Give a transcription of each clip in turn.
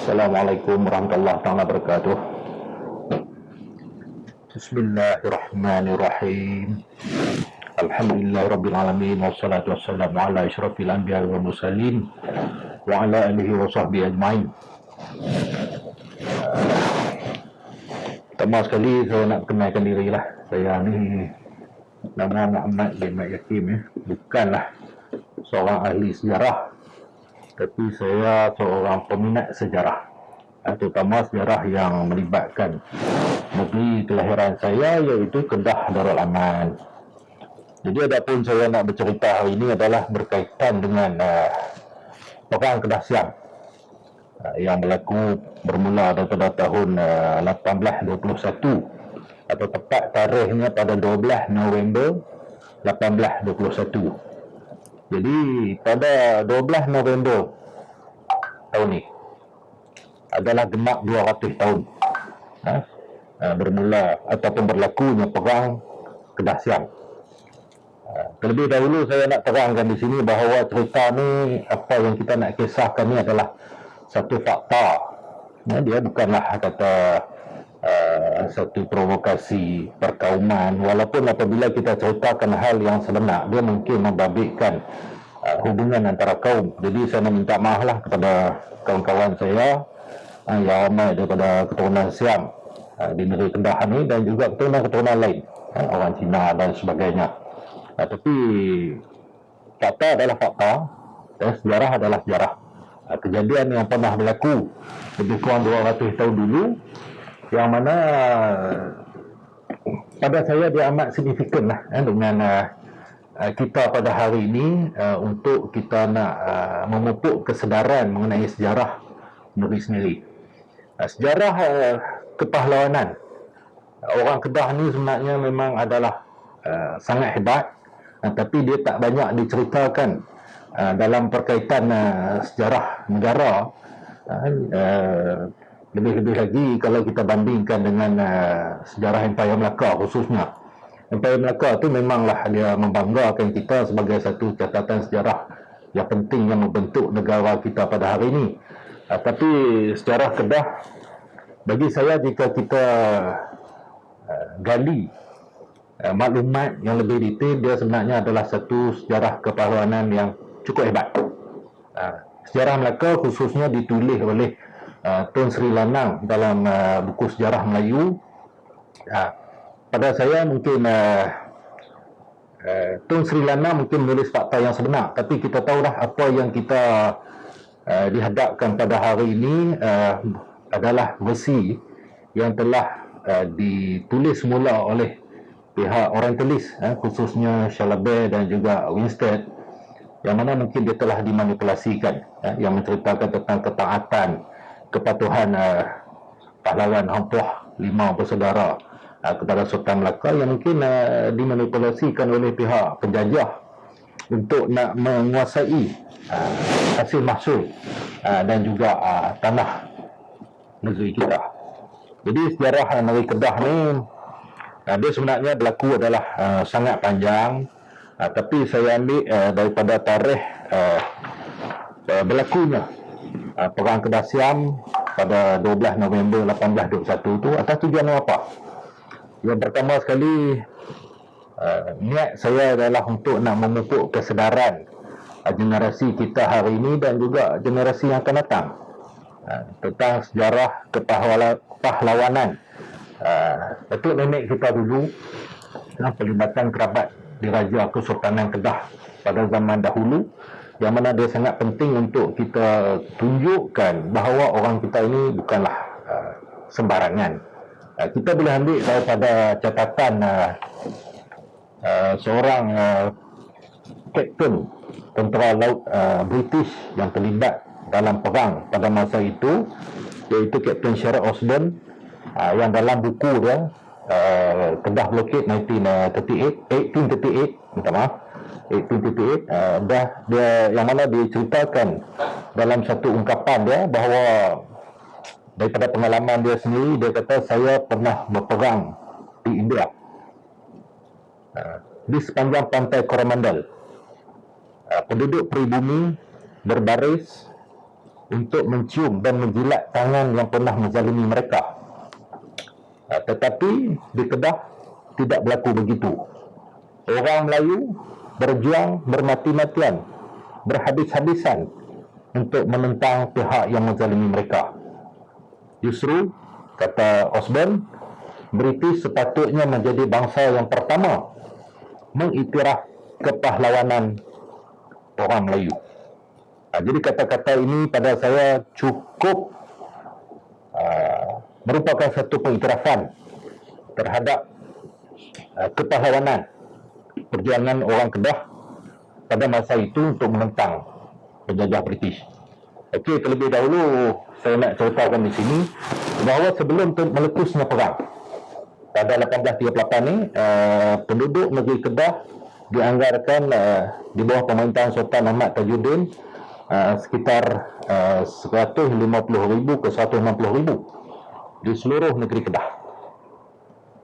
Assalamualaikum warahmatullahi wabarakatuh. Bismillahirrahmanirrahim. Alhamdulillahirrabbilalamin. Wassalatu wassalamu ala asyrafil anbiya wal mursalin wa ala alihi wa sahbihi ajma'in. Pertama sekali saya nak kenalkan diri lah. Saya ni nama Muhammad bin Mat Yakim. Bukanlah seorang ahli sejarah, tapi saya seorang peminat sejarah, terutama sejarah yang melibatkan negeri kelahiran saya, iaitu Kedah Darul Aman. Jadi adapun saya nak bercerita hari ini adalah berkaitan dengan Perang Kedah Siam yang berlaku bermula daripada tahun 1821, atau tepat tarikhnya pada 12 November 1821. Jadi pada 12 November tahun ni adalah genap 200 tahun bermula ataupun berlakunya Perang Kedah Siam. Terlebih dahulu saya nak terangkan di sini bahawa cerita ni, apa yang kita nak kisahkan ni adalah satu fakta. Dia bukanlah kata satu provokasi perkauman, walaupun apabila kita ceritakan hal yang sebenar, dia mungkin membabitkan hubungan antara kaum. Jadi saya nak minta maaf lah kepada kawan-kawan saya yang ramai daripada keturunan Siam di negeri Kedah ni, dan juga keturunan lain, orang Cina dan sebagainya. Tapi fakta adalah fakta, dan sejarah adalah sejarah. Kejadian yang pernah berlaku lebih kurang 200 tahun dulu, yang mana pada saya dia amat signifikan lah dengan kita pada hari ini, untuk kita nak memupuk kesedaran mengenai sejarah negeri sendiri. Sejarah kepahlawanan orang Kedah ni sebenarnya memang adalah sangat hebat, tapi dia tak banyak diceritakan dalam perkaitan sejarah negara. Lebih-lebih lagi kalau kita bandingkan dengan sejarah Empayar Melaka khususnya. Empayar Melaka tu memanglah dia membanggakan kita sebagai satu catatan sejarah yang penting yang membentuk negara kita pada hari ini. Tapi sejarah Kedah, bagi saya, jika kita gali maklumat yang lebih detail, dia sebenarnya adalah satu sejarah kepahlawanan yang cukup hebat. Sejarah Melaka khususnya ditulis oleh Tun Sri Lanang dalam buku sejarah Melayu. Pada saya mungkin Tun Sri Lanang mungkin menulis fakta yang sebenar, tapi kita tahulah apa yang kita dihadapkan pada hari ini adalah versi yang telah ditulis semula oleh pihak orientalis, khususnya Shalaber dan juga Winstead, yang mana mungkin dia telah dimanipulasikan, yang menceritakan tentang ketaatan, kepatuhan pahlawan Hang Tuah 5 bersaudara kepada Sultan Melaka, yang mungkin dimanipulasikan oleh pihak penjajah untuk nak menguasai hasil mahsul dan juga tanah negeri kita. Jadi sejarah negeri Kedah ni, dia sebenarnya berlaku adalah sangat panjang, tapi saya ambil daripada tarikh berlakunya Perang Kedah Siam pada 12 November 1821 tu. Atas tujuan apa? Yang pertama sekali, niat saya adalah untuk nak memupuk kesedaran generasi kita hari ini dan juga generasi yang akan datang tentang sejarah kepahlawanan Datuk nenek kita dulu, pelibatan kerabat diraja Kesultanan Kedah pada zaman dahulu, yang mana dia sangat penting untuk kita tunjukkan bahawa orang kita ini bukanlah sembarangan. Kita boleh ambil daripada catatan seorang kapten tentera laut British yang terlibat dalam perang pada masa itu, iaitu Kapten Sherard Osborne, yang dalam buku dia Kedah Blockade 1838, minta maaf, 1838, dia yang mana dia ceritakan dalam satu ungkapan dia bahawa daripada pengalaman dia sendiri, dia kata, saya pernah berperang di India, di sepanjang pantai Coromandel. Penduduk pribumi berbaris untuk mencium dan menjilat tangan yang pernah menzalimi mereka. Tetapi di Kedah tidak berlaku begitu. Orang Melayu berjuang bermati-matian, berhabis-habisan untuk menentang pihak yang menzalimi mereka. Justru, kata Osborne, British sepatutnya menjadi bangsa yang pertama mengiktiraf kepahlawanan orang Melayu. Jadi kata-kata ini pada saya cukup merupakan satu pengiktirafan terhadap kepahlawanan perjuangan orang Kedah pada masa itu untuk menentang penjajah British. Okey, terlebih dahulu saya nak ceritakan di sini bahawa sebelum meletusnya perang pada 1838 ni, penduduk negeri Kedah dianggarkan di bawah pemerintahan Sultan Ahmad Tajuddin sekitar 150,000 ke 160,000 di seluruh negeri Kedah.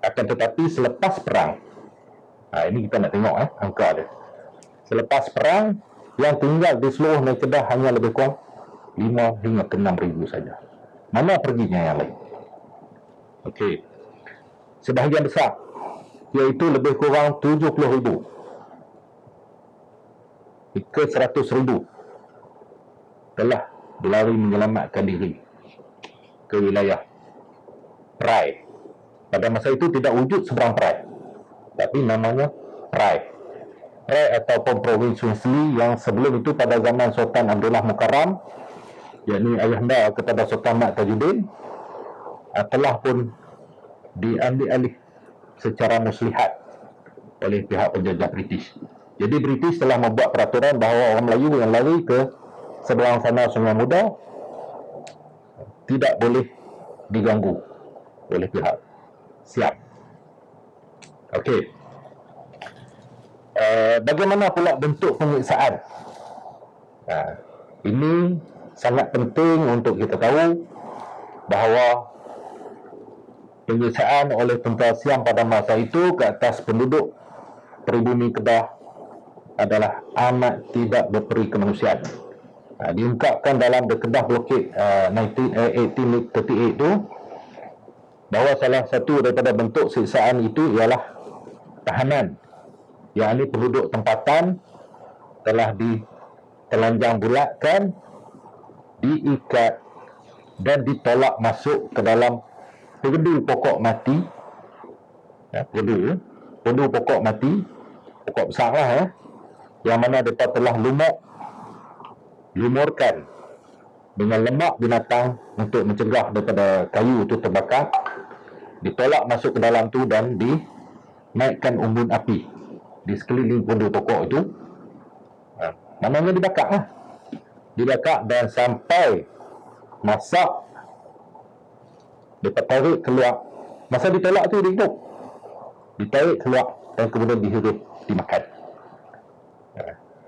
Akan tetapi selepas perang, ini kita nak tengok angka dia. Selepas perang, yang tinggal di seluruh negeri Kedah hanya lebih kurang 5 hingga ke 6,000 saja. Mana perginya yang lain? Okey. Sebahagian besar, iaitu lebih kurang 70,000 ke 100,000 telah berlari menyelamatkan diri ke wilayah Perai. Pada masa itu tidak wujud seberang Perai, tapi namanya Perai. Perai ataupun Provinsi Seli yang sebelum itu pada zaman Sultan Abdullah Mukarram, yakni ayahanda kepada Sultan Ahmad Tajuddin, telah pun diambil alih secara muslihat oleh pihak penjajah British. Jadi British telah membuat peraturan bahawa orang Melayu yang lari ke seberang sana Sungai Muda tidak boleh diganggu oleh pihak Siap. Okey. Bagaimana pula bentuk penyiksaan? Ini sangat penting untuk kita tahu bahawa penyiksaan oleh tentera Siam pada masa itu ke atas penduduk pribumi Kedah adalah amat tidak berperi kemanusiaan. Diungkapkan dalam The Kedah Blockade 1838 itu bahawa salah satu daripada bentuk siksaan itu ialah tahanan, yakni penduduk tempatan telah ditelanjang bulatkan, diikat dan ditolak masuk ke dalam pegedul pokok mati. Pegedul pokok mati, pokok besar lah, yang mana mereka telah lumurkan dengan lemak binatang untuk mencegah daripada kayu itu terbakar, ditolak masuk ke dalam tu dan dinaikkan umbun api di sekeliling pondok pokok itu. Namanya dibakar dan sampai masak, mereka tarik keluar. Masa ditolak tu dia hidup, ditarik keluar dan kemudian dihirup, dimakan.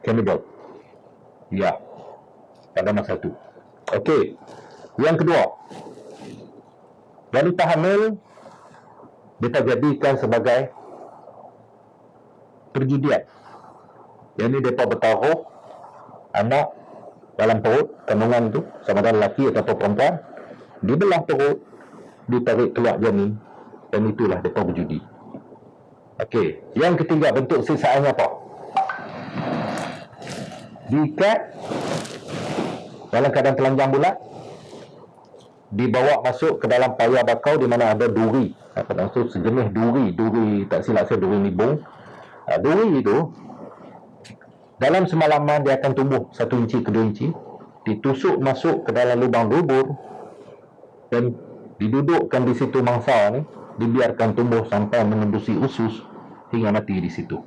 Cannibal. Ya, pada masa itu. Okey. Yang kedua, wanita hamil mereka jadikan sebagai perjudian. Yang ini mereka bertaruh anak dalam perut kandungan itu, sama ada lelaki atau perempuan, dibelah perut, ditarik keluar janin, dan itulah mereka berjudi. Okey. Yang ketiga, bentuk siksaannya apa? Diikat dalam keadaan telanjang bulat, dibawa masuk ke dalam payah bakau di mana ada duri. Maksud sejenis duri tak silap saya duri nibung. Duri itu dalam semalaman dia akan tumbuh 1 inci ke 2 inci, ditusuk masuk ke dalam lubang dubur dan didudukkan di situ mangsa ni, dibiarkan tumbuh sampai menembusi usus hingga mati di situ.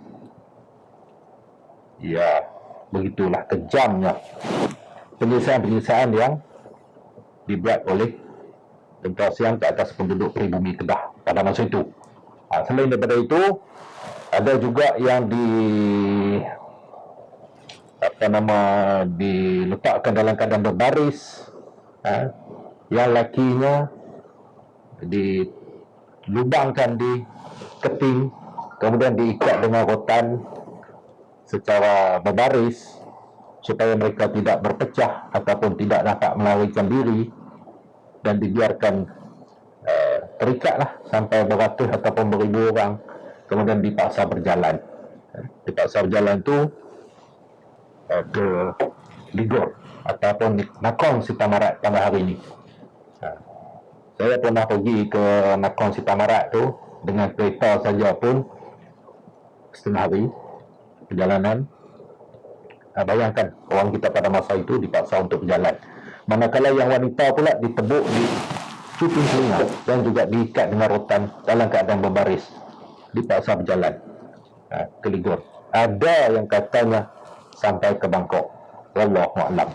Ya, begitulah kejamnya penyiksaan-penyiksaan yang dibuat oleh tentera Siam ke atas penduduk pribumi Kedah pada masa itu. Selain daripada itu, ada juga yang diletakkan dalam keadaan berbaris, yang lakinya dilubangkan di keting, kemudian diikat dengan rotan secara berbaris supaya mereka tidak berpecah ataupun tidak dapat melarikan diri dan dibiarkan terikatlah sampai beratus ataupun beribu orang, kemudian dipaksa berjalan. Dipaksa berjalan tu ke Ligor ataupun Nakhon Sitamarat pada hari ini. Saya pernah pergi ke Nakhon Sitamarat tu dengan kereta saja pun setengah hari perjalanan. Bayangkan orang kita pada masa itu dipaksa untuk berjalan. Manakala yang wanita pula ditebuk di cuping telinga dan juga diikat dengan rotan dalam keadaan berbaris, dipaksa berjalan ke Ligor. Ada yang katanya sampai ke Bangkok. Wallahu a'lam.